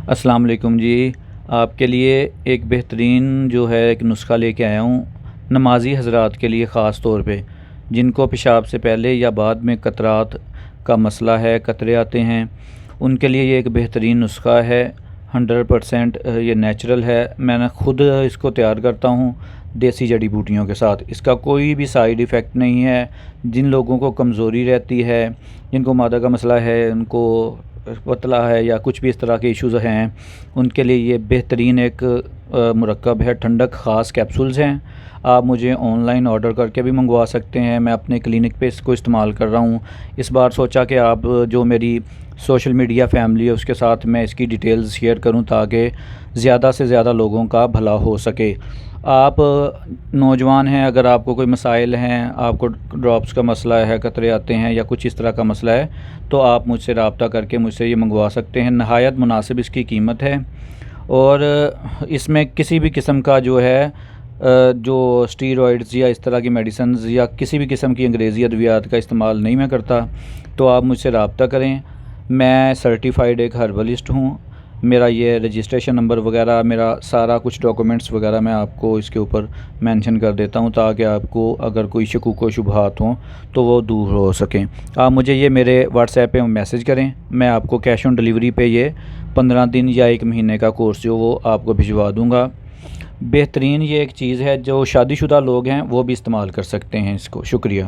السلام علیکم جی۔ آپ کے لیے ایک بہترین جو ہے ایک نسخہ لے کے آیا ہوں، نمازی حضرات کے لیے خاص طور پہ، جن کو پیشاب سے پہلے یا بعد میں قطرات کا مسئلہ ہے، قطرے آتے ہیں، ان کے لیے یہ ایک بہترین نسخہ ہے۔ 100% یہ نیچرل ہے۔ میں نے خود اس کو تیار کرتا ہوں دیسی جڑی بوٹیوں کے ساتھ۔ اس کا کوئی بھی سائیڈ ایفیکٹ نہیں ہے۔ جن لوگوں کو کمزوری رہتی ہے، جن کو معدہ کا مسئلہ ہے، ان کو پتلا ہے یا کچھ بھی اس طرح کے ایشوز ہیں، ان کے لیے یہ بہترین ایک مرکب ہے۔ ٹھنڈک خاص کیپسولز ہیں۔ آپ مجھے آن لائن آرڈر کر کے بھی منگوا سکتے ہیں۔ میں اپنے کلینک پہ اس کو استعمال کر رہا ہوں۔ اس بار سوچا کہ آپ جو میری سوشل میڈیا فیملی ہے اس کے ساتھ میں اس کی ڈیٹیلز شیئر کروں تاکہ زیادہ سے زیادہ لوگوں کا بھلا ہو سکے۔ آپ نوجوان ہیں، اگر آپ کو کوئی مسائل ہیں، آپ کو ڈراپس کا مسئلہ ہے، قطرے آتے ہیں یا کچھ اس طرح کا مسئلہ ہے، تو آپ مجھ سے رابطہ کر کے مجھ سے یہ منگوا سکتے ہیں۔ نہایت مناسب اس کی قیمت ہے، اور اس میں کسی بھی قسم کا جو ہے جو اسٹیرائڈز یا اس طرح کی میڈیسنز یا کسی بھی قسم کی انگریزی ادویات کا استعمال نہیں میں کرتا۔ تو آپ مجھ سے رابطہ کریں۔ میں سرٹیفائیڈ ایک ہربلسٹ ہوں۔ میرا یہ رجسٹریشن نمبر وغیرہ، میرا سارا کچھ ڈاکومنٹس وغیرہ میں آپ کو اس کے اوپر مینشن کر دیتا ہوں تاکہ آپ کو اگر کوئی شکوک و شبہات ہوں تو وہ دور ہو سکیں۔ آپ مجھے یہ میرے واٹس ایپ پہ میسج کریں، میں آپ کو کیش آن ڈیلیوری پہ یہ 15 دن یا 1 مہینے کا کورس جو وہ آپ کو بھجوا دوں گا۔ بہترین یہ ایک چیز ہے، جو شادی شدہ لوگ ہیں وہ بھی استعمال کر سکتے ہیں اس کو۔ شکریہ۔